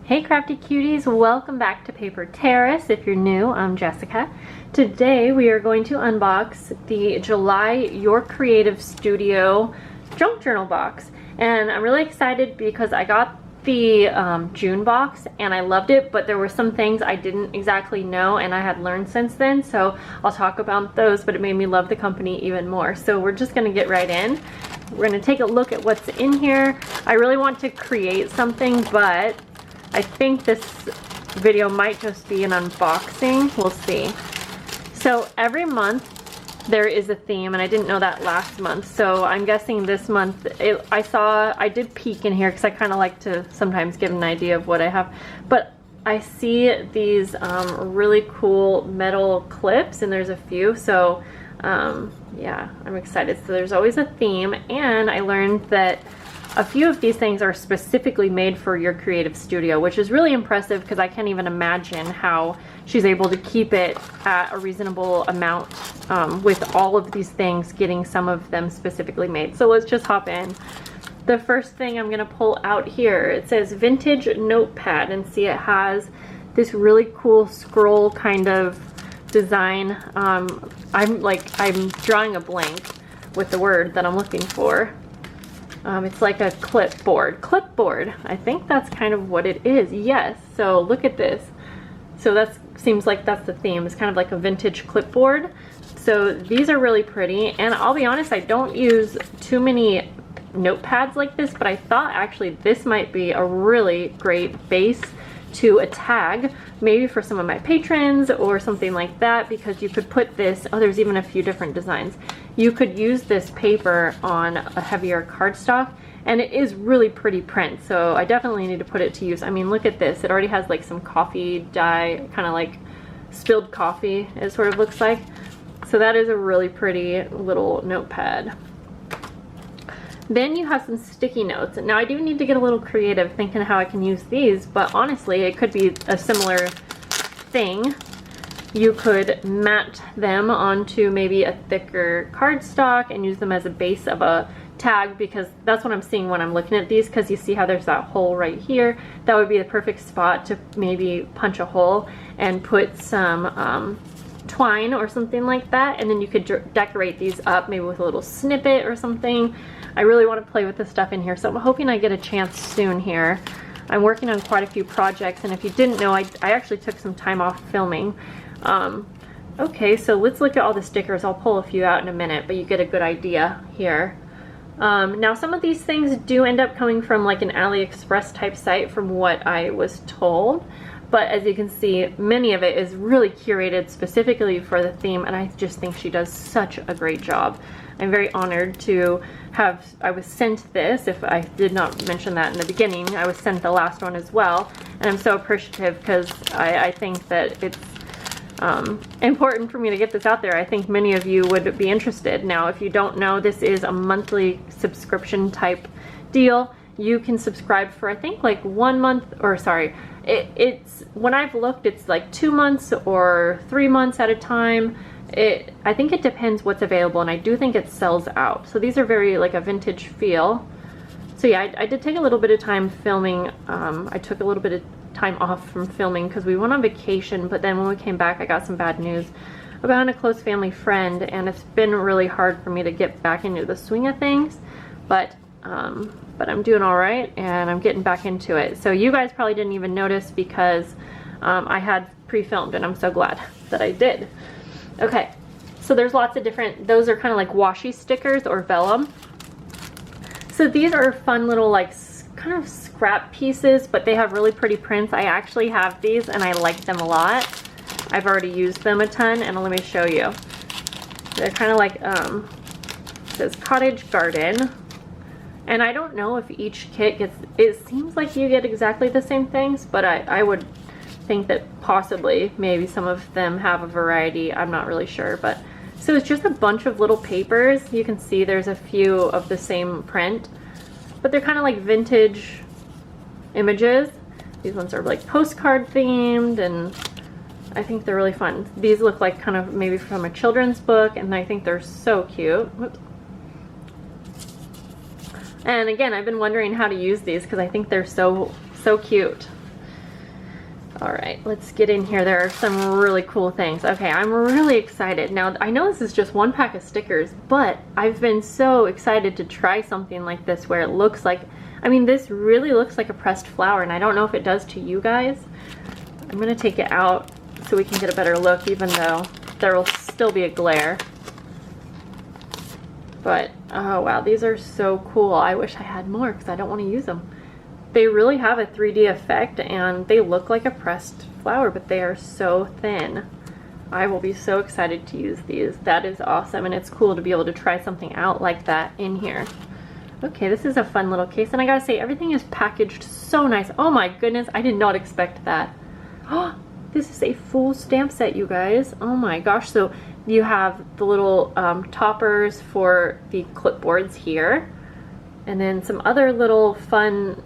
Hey crafty cuties, welcome back to Paper Terrace. If you're new, I'm Jessica. Today we are going to unbox the July Your Creative Studio junk journal box. And I'm really excited because I got the June box and I loved it, but there were some things I didn't exactly know and I had learned since then, so I'll talk about those, but it made me love the company even more. So we're just gonna get right in. We're gonna take a look at what's in here. I really want to create something, but I think this video might just be an unboxing. We'll see. So every month there is a theme, and I didn't know that last month. So I'm guessing this month, I did peek in here because I kind of like to sometimes get an idea of what I have. But I see these really cool metal clips, and there's a few. So yeah, I'm excited. So there's always a theme, and I learned that a few of these things are specifically made for your creative studio, which is really impressive because I can't even imagine how she's able to keep it at a reasonable amount with all of these things, getting some of them specifically made. So let's just hop in. The first thing I'm gonna pull out here, it says vintage notepad, and see it has this really cool scroll kind of design. I'm drawing a blank with the word that I'm looking for. It's like a clipboard. I think that's kind of what it is. Yes, so look at this. So that seems like that's the theme. It's kind of like a vintage clipboard. So these are really pretty, and I'll be honest, I don't use too many notepads like this, but I thought actually this might be a really great base to a tag, maybe for some of my patrons or something like that, because you could put this, oh, there's even a few different designs. You could use this paper on a heavier cardstock, and it is really pretty print, so I definitely need to put it to use. I mean, look at this. It already has like some coffee dye, kind of like spilled coffee, it sort of looks like. So that is a really pretty little notepad. Then you have some sticky notes. Now I do need to get a little creative thinking how I can use these, but honestly it could be a similar thing. You could mat them onto maybe a thicker cardstock and use them as a base of a tag, because that's what I'm seeing when I'm looking at these, because you see how there's that hole right here. That would be the perfect spot to maybe punch a hole and put some twine or something like that, and then you could decorate these up maybe with a little snippet or something. I really want to play with this stuff in here, so I'm hoping I get a chance soon here. I'm working on quite a few projects, and if you didn't know, I actually took some time off filming. Okay, so let's look at all the stickers. I'll pull a few out in a minute, but you get a good idea here. Now some of these things do end up coming from like an AliExpress type site from what I was told, but as you can see, many of it is really curated specifically for the theme, and I just think she does such a great job. I'm very honored to have, I was sent this, if I did not mention that in the beginning, I was sent the last one as well, and I'm so appreciative because I think that it's important for me to get this out there. I think many of you would be interested. Now, if you don't know, this is a monthly subscription type deal. You can subscribe for, I think, like 1 month, or sorry, it's when I've looked, it's like 2 months or 3 months at a time. I think it depends what's available, and I do think it sells out. So these are very like a vintage feel. So yeah, I did take a little bit of time filming. I took a little bit of time off from filming because we went on vacation, but then when we came back I got some bad news about a close family friend, and it's been really hard for me to get back into the swing of things, but I'm doing all right, and I'm getting back into it. So you guys probably didn't even notice because I had pre-filmed, and I'm so glad that I did. Okay, so there's lots of different, those are kind of like washi stickers or vellum. So these are fun little like kind of scrap pieces, but they have really pretty prints. I actually have these and I like them a lot. I've already used them a ton, and let me show you. They're kind of like, it says cottage garden. And I don't know if each kit gets, it seems like you get exactly the same things, but I would think that possibly maybe some of them have a variety. I'm not really sure, but so it's just a bunch of little papers. You can see there's a few of the same print, but they're kind of like vintage images. These ones are like postcard themed, and I think they're really fun. These look like kind of maybe from a children's book, and I think they're so cute. Whoops. And again, I've been wondering how to use these because I think they're so cute. All right, let's get in here. There are some really cool things. Okay, I'm really excited. Now, I know this is just one pack of stickers, but I've been so excited to try something like this where it looks like, I mean, this really looks like a pressed flower, and I don't know if it does to you guys. I'm gonna take it out so we can get a better look, even though there will still be a glare. But, oh wow, these are so cool. I wish I had more because I don't want to use them. They really have a 3D effect and they look like a pressed flower, but they are so thin. I will be so excited to use these. That is awesome, and it's cool to be able to try something out like that in here. Okay, this is a fun little case, and I gotta say, everything is packaged so nice. Oh my goodness, I did not expect that. Oh, this is a full stamp set, you guys. Oh my gosh, so you have the little toppers for the clipboards here, and then some other little fun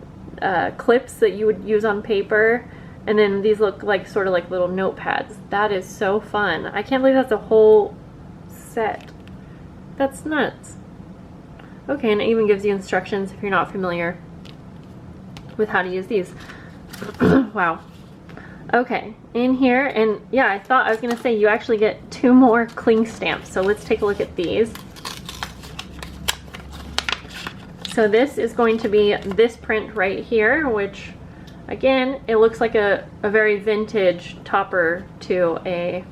clips that you would use on paper, and then these look like sort of like little notepads. That is so fun. I can't believe that's a whole set. That's nuts. Okay, and it even gives you instructions if you're not familiar with how to use these. Wow. Okay, in here, and yeah, I was gonna say you actually get 2 more cling stamps, so let's take a look at these. So this is going to be this print right here, which again, it looks like a very vintage topper to a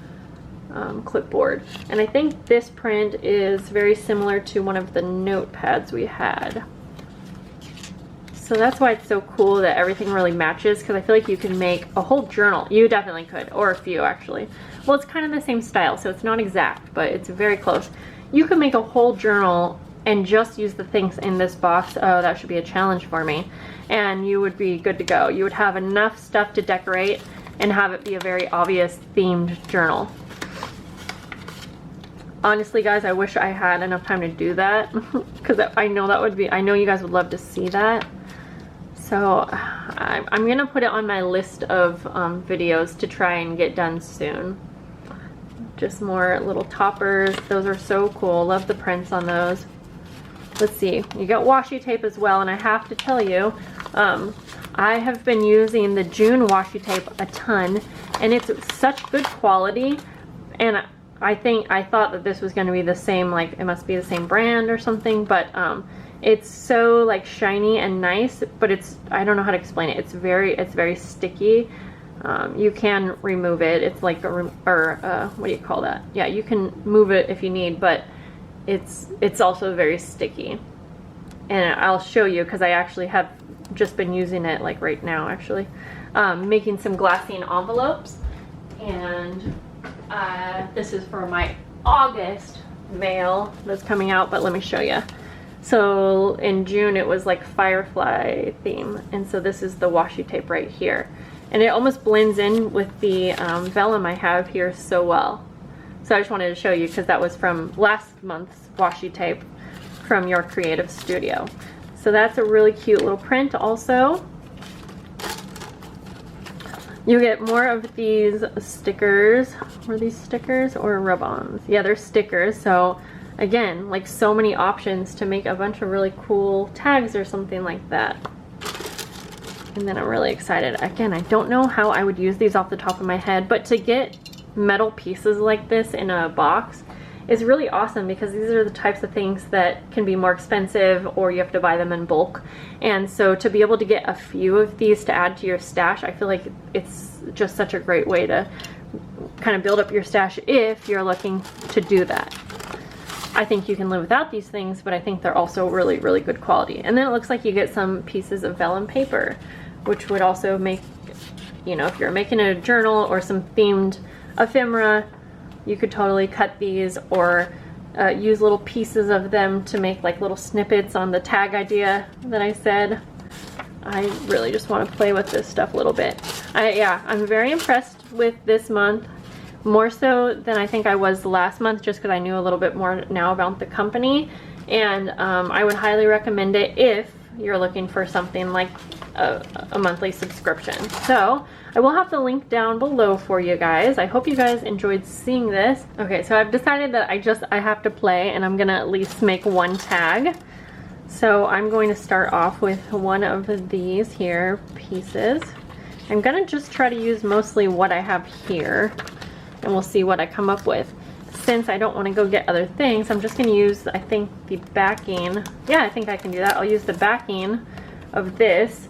clipboard. And I think this print is very similar to one of the notepads we had. So that's why it's so cool that everything really matches, because I feel like you can make a whole journal. You definitely could, or a few actually. Well, it's kind of the same style, so it's not exact, but it's very close. You could make a whole journal and just use the things in this box. Oh, that should be a challenge for me. And you would be good to go. You would have enough stuff to decorate and have it be a very obvious themed journal. Honestly, guys, I wish I had enough time to do that, because I know that would be, I know you guys would love to see that. So I'm gonna put it on my list of videos to try and get done soon. Just more little toppers. Those are so cool. Love the prints on those. Let's see, you got washi tape as well, and I have to tell you, I have been using the June washi tape a ton, and it's such good quality, and I thought that this was going to be the same, like it must be the same brand or something, but it's so like shiny and nice, but it's, I don't know how to explain it. It's very sticky. You can remove it. It's like what do you call that? Yeah, you can move it if you need, but it's also very sticky. And I'll show you, because I actually have just been using it like right now actually, making some glassine envelopes, and this is for my August mail that's coming out, but let me show you. So in June it was like firefly theme, and so this is the washi tape right here, and it almost blends in with the vellum I have here so well. So I just wanted to show you, because that was from last month's washi tape from Your Creative Studio. So that's a really cute little print also. You get more of these stickers. Were these stickers or rub-ons? Yeah, they're stickers. So again, like so many options to make a bunch of really cool tags or something like that. And then I'm really excited. Again, I don't know how I would use these off the top of my head, but to get metal pieces like this in a box is really awesome, because these are the types of things that can be more expensive, or you have to buy them in bulk. And so to be able to get a few of these to add to your stash, I feel like it's just such a great way to kind of build up your stash if you're looking to do that. I think you can live without these things, but I think they're also really, really good quality. And then it looks like you get some pieces of vellum paper, which would also make, you know, if you're making a journal or some themed ephemera, you could totally cut these, or use little pieces of them to make like little snippets on the tag idea that I said. I really just want to play with this stuff a little bit. Yeah, I'm very impressed with this month, more so than I think I was last month, just because I knew a little bit more now about the company. And I would highly recommend it if you're looking for something like a monthly subscription. So I will have the link down below for you guys. I hope you guys enjoyed seeing this. Okay, so I've decided that I have to play, and I'm gonna at least make one tag. So I'm going to start off with one of these here pieces. I'm gonna just try to use mostly what I have here, and we'll see what I come up with. Since I don't want to go get other things, I'm just gonna use, I think, the backing. Yeah, I think I can do that. I'll use the backing of this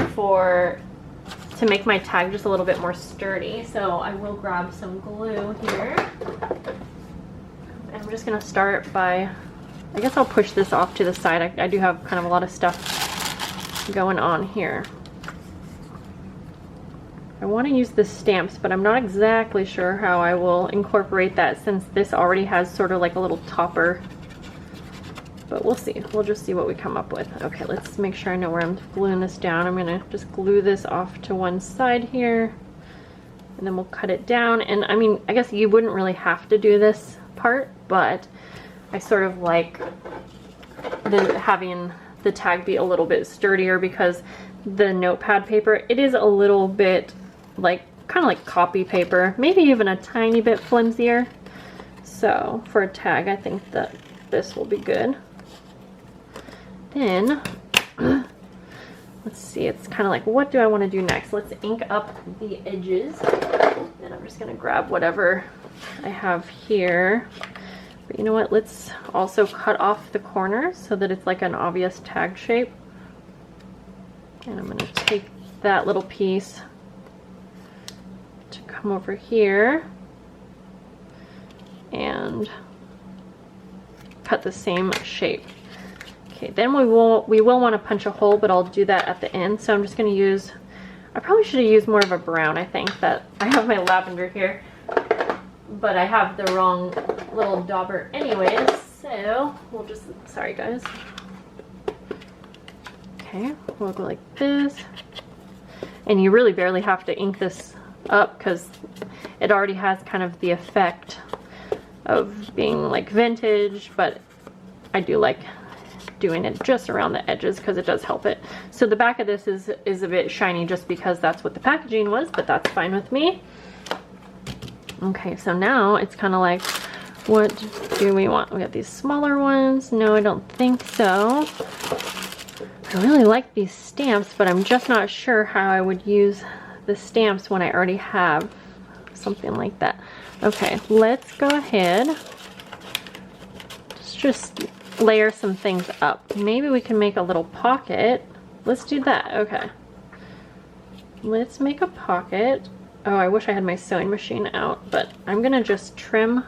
to make my tag just a little bit more sturdy. So I will grab some glue here. And I'm just gonna start by, I guess I'll push this off to the side. I do have kind of a lot of stuff going on here. I want to use the stamps, but I'm not exactly sure how I will incorporate that since this already has sort of like a little topper. But we'll see. We'll just see what we come up with. Okay, let's make sure I know where I'm gluing this down. I'm gonna just glue this off to one side here, and then we'll cut it down. And I mean, I guess you wouldn't really have to do this part, but I sort of like having the tag be a little bit sturdier because the notepad paper, it is a little bit like, kind of like copy paper, maybe even a tiny bit flimsier. So for a tag, I think that this will be good. Then, let's see, it's kind of like, what do I want to do next? Let's ink up the edges. And I'm just going to grab whatever I have here. But you know what, let's also cut off the corners so that it's like an obvious tag shape. And I'm going to take that little piece to come over here and cut the same shape. Okay, then we will want to punch a hole, but I'll do that at the end. So I'm just going to use, I probably should have used more of a brown. I think that I have my lavender here, but I have the wrong little dauber anyways. So we'll just, sorry guys. Okay, we'll go like this. And you really barely have to ink this up because it already has kind of the effect of being like vintage, but I do like doing it just around the edges because it does help it. So the back of this is a bit shiny just because that's what the packaging was, but that's fine with me. Okay, so now it's kind of like, what do we want? We got these smaller ones. No, I don't think so. I really like these stamps, but I'm just not sure how I would use the stamps when I already have something like that. Okay, let's go ahead. Just layer some things up. Maybe we can make a little pocket. Let's do that. Okay. Let's make a pocket. Oh, I wish I had my sewing machine out, but I'm gonna just trim,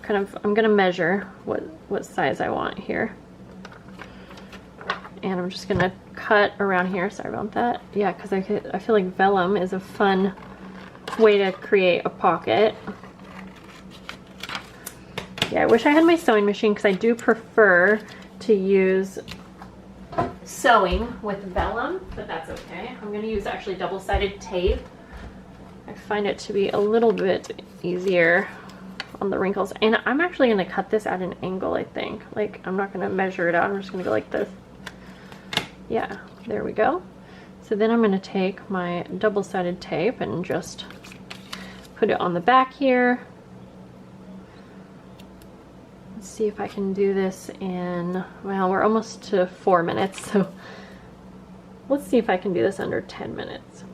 I'm gonna measure what size I want here. And I'm just gonna cut around here. Sorry about that. Yeah, because I feel like vellum is a fun way to create a pocket. Yeah, I wish I had my sewing machine because I do prefer to use sewing with vellum, but that's okay. I'm gonna use actually double-sided tape. I find it to be a little bit easier on the wrinkles. And I'm actually gonna cut this at an angle, I think. Like, I'm not gonna measure it out, I'm just gonna go like this. Yeah, there we go. So then I'm going to take my double-sided tape and just put it on the back here. Let's see if I can do this in, well, we're almost to 4 minutes, so let's see if I can do this under 10 minutes.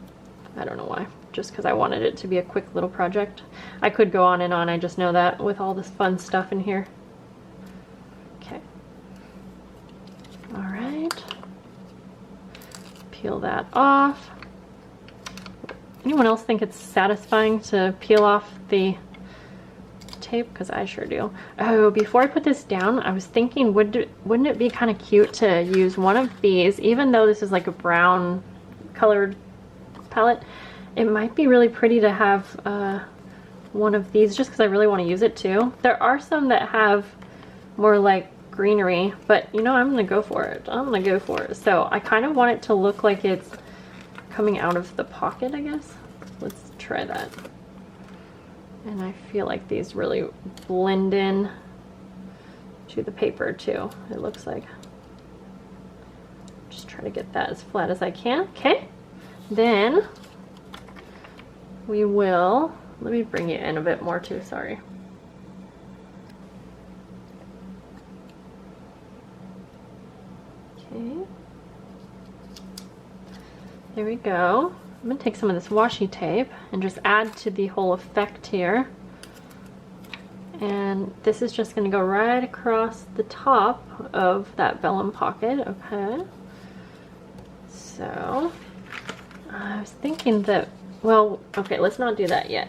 I don't know why, just because I wanted it to be a quick little project. I could go on and on, I just know that with all this fun stuff in here. Okay. All right. Peel that off. Anyone else think it's satisfying to peel off the tape? Because I sure do. Oh, before I put this down, I was thinking, wouldn't it be kind of cute to use one of these, even though this is like a brown colored palette, it might be really pretty to have one of these just because I really want to use it too. There are some that have more like greenery, but you know, I'm gonna go for it. I'm gonna go for it. So I kind of want it to look like it's coming out of the pocket, I guess. Let's try that. And I feel like these really blend in to the paper too, it looks like. Just try to get that as flat as I can. Okay, then we will, let me bring it in a bit more too, sorry. Okay, there we go. I'm gonna take some of this washi tape and just add to the whole effect here. And this is just gonna go right across the top of that vellum pocket, okay? So, I was thinking that, well, okay, let's not do that yet.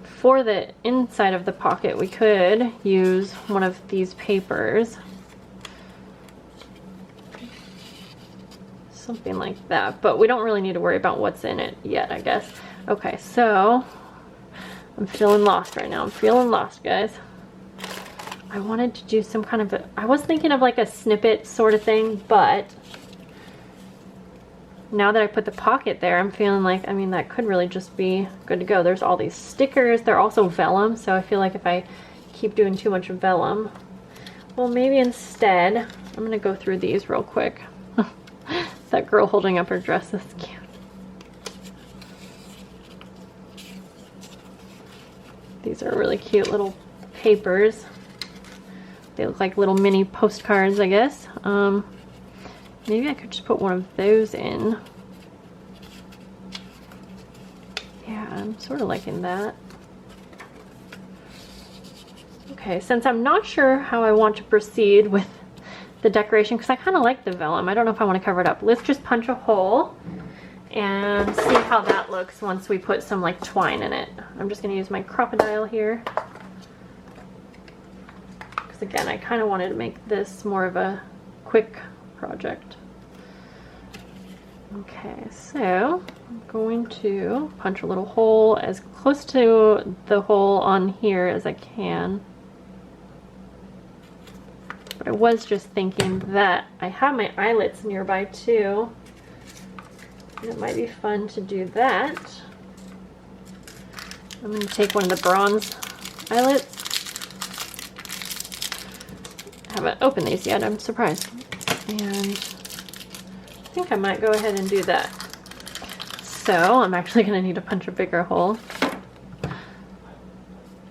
For the inside of the pocket, we could use one of these papers. Something like that, but we don't really need to worry about what's in it yet, I guess. Okay, so I'm feeling lost right now. I'm feeling lost, guys. I wanted to do some kind of I was thinking of like a snippet sort of thing, but now that I put the pocket there, I'm feeling like, I mean, that could really just be good to go. There's all these stickers. They're also vellum, so I feel like if I keep doing too much vellum, well, maybe instead, I'm gonna go through these real quick. That girl holding up her dress is cute. These are really cute little papers. They look like little mini postcards, I guess. Maybe I could just put one of those in. Yeah, I'm sort of liking that. Okay, since I'm not sure how I want to proceed with the decoration, because I kind of like the vellum. I don't know if I want to cover it up. Let's just punch a hole and see how that looks once we put some like twine in it. I'm just going to use my crocodile here. Because again, I kind of wanted to make this more of a quick project. Okay, so I'm going to punch a little hole as close to the hole on here as I can. But I was just thinking that I have my eyelets nearby too. And it might be fun to do that. I'm going to take one of the bronze eyelets. I haven't opened these yet, I'm surprised. And I think I might go ahead and do that. So I'm actually going to need to punch a bigger hole.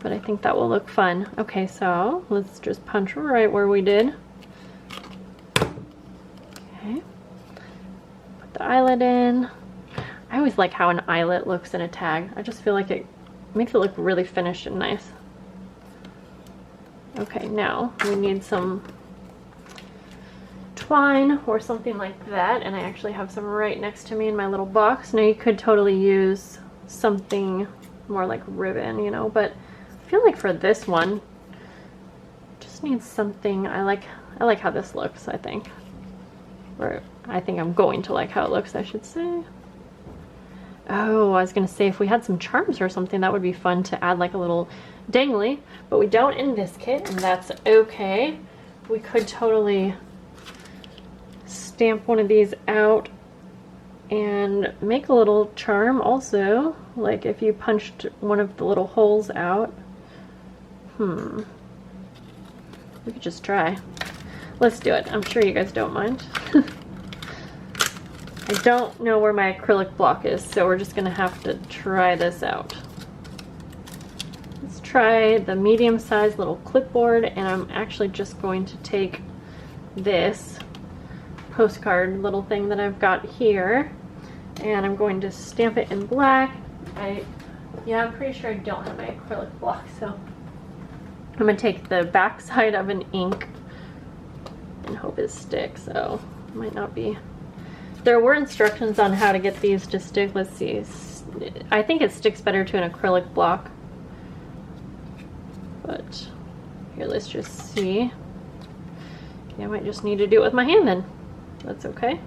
But I think that will look fun. Okay, so let's just punch right where we did. Okay. Put the eyelet in. I always like how an eyelet looks in a tag. I just feel like it makes it look really finished and nice. Okay, now we need some twine or something like that, and I actually have some right next to me in my little box. Now you could totally use something more like ribbon, you know, but I feel like for this one, just needs something. I like how this looks, I think. Or I think I'm going to like how it looks, I should say. Oh, I was gonna say if we had some charms or something, that would be fun to add like a little dangly, but we don't in this kit, and that's okay. We could totally stamp one of these out and make a little charm also, like if you punched one of the little holes out. We could just try. Let's do it. I'm sure you guys don't mind. I don't know where my acrylic block is, so we're just gonna have to try this out. Let's try the medium-sized little clipboard, and I'm actually just going to take this postcard little thing that I've got here, and I'm going to stamp it in black. Yeah, I'm pretty sure I don't have my acrylic block, so I'm gonna take the back side of an ink and hope it sticks. So it might not be. There were instructions on how to get these to stick. Let's see. I think it sticks better to an acrylic block. But here, let's just see. Yeah, I might just need to do it with my hand then. That's okay.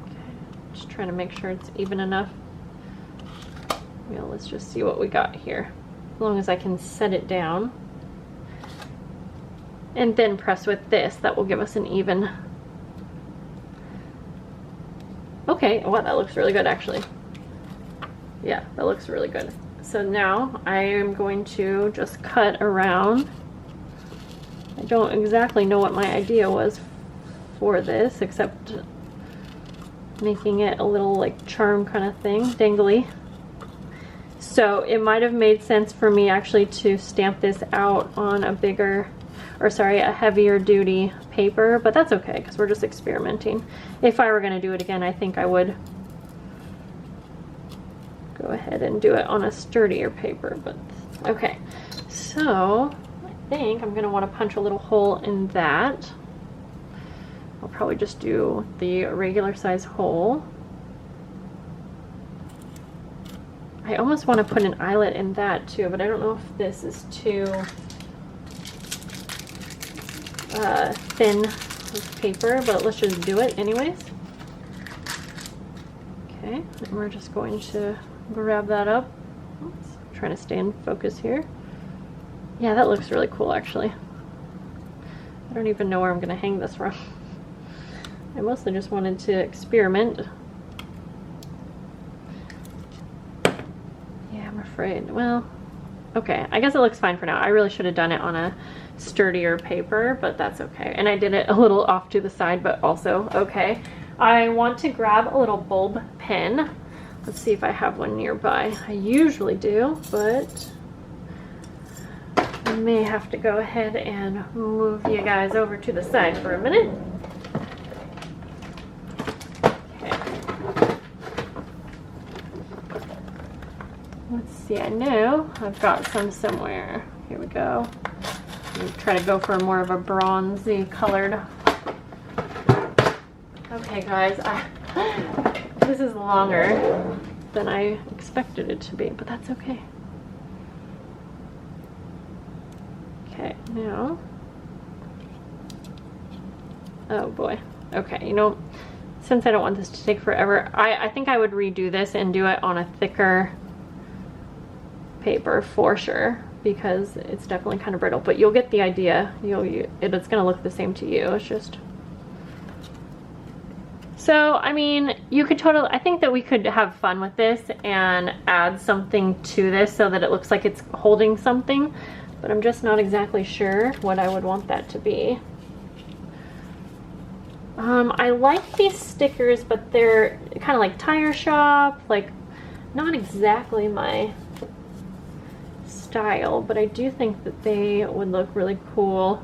Okay, just trying to make sure it's even enough. Yeah, let's just see what we got here. As long as I can set it down. And then press with this, that will give us an even. Okay, wow, that looks really good actually. Yeah, that looks really good. So now I am going to just cut around. I don't exactly know what my idea was for this, except making it a little like charm kind of thing, dangly. So it might have made sense for me actually to stamp this out on a bigger, or sorry, a heavier duty paper, but that's okay because we're just experimenting. If I were going to do it again, I think I would go ahead and do it on a sturdier paper, but okay. So I think I'm going to want to punch a little hole in that. I'll probably just do the regular size hole. I almost want to put an eyelet in that too, but I don't know if this is too thin with paper, but let's just do it anyways. Okay, and we're just going to grab that up. Oops, I'm trying to stay in focus here. Yeah, that looks really cool actually. I don't even know where I'm going to hang this from. I mostly just wanted to experiment. Yeah, I'm afraid. Well, okay, I guess it looks fine for now. I really should have done it on a sturdier paper, but that's okay. And I did it a little off to the side, but also okay. I want to grab a little bulb pen. Let's see if I have one nearby. I usually do, but I may have to go ahead and move you guys over to the side for a minute. Let's see, I know I've got some somewhere. Here we go. Try to go for more of a bronzy colored. Okay guys, this is longer than I expected it to be, but that's okay. Okay, now. Oh boy. Okay, you know, since I don't want this to take forever, I think I would redo this and do it on a thicker paper for sure, because it's definitely kind of brittle, but you'll get the idea. It's gonna look the same to you. It's just, so I mean, you could totally, I think that we could have fun with this and add something to this so that it looks like it's holding something, but I'm just not exactly sure what I would want that to be. I like these stickers, but they're kind of like tire shop, like not exactly my style, but I do think that they would look really cool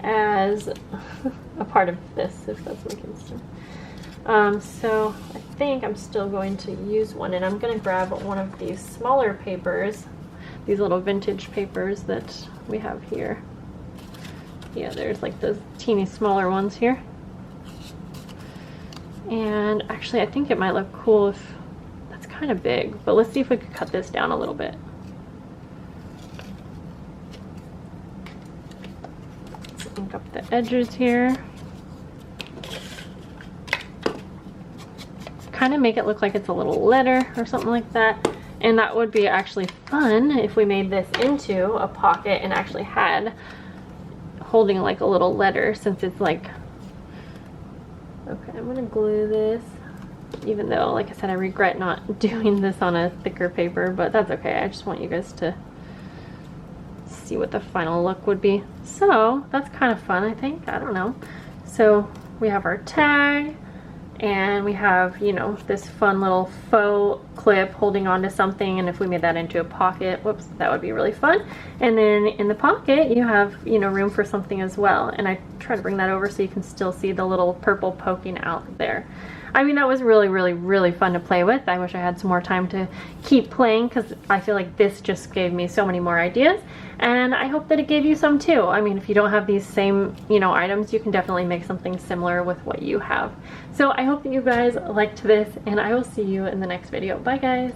as a part of this, if that's making sense. So I think I'm still going to use one, and I'm going to grab one of these smaller papers, these little vintage papers that we have here. Yeah, there's like those teeny smaller ones here. And actually I think it might look cool if that's kind of big, but let's see if we could cut this down a little bit. Let's ink up the edges here. Kind of make it look like it's a little letter or something like that. And that would be actually fun if we made this into a pocket and actually had holding like a little letter, since it's like, okay, I'm gonna glue this, even though, like I said, I regret not doing this on a thicker paper, but that's okay. I just want you guys to see what the final look would be. So that's kind of fun, I think. I don't know. So we have our tag, and we have, you know, this fun little faux clip holding on to something, and if we made that into a pocket, whoops, that would be really fun. And then in the pocket you have, you know, room for something as well, and I try to bring that over so you can still see the little purple poking out there. I mean, that was really, really, really fun to play with. I wish I had some more time to keep playing, because I feel like this just gave me so many more ideas, and I hope that it gave you some too. I mean, if you don't have these same, you know, items, you can definitely make something similar with what you have. So I hope that you guys liked this, and I will see you in the next video. Bye guys.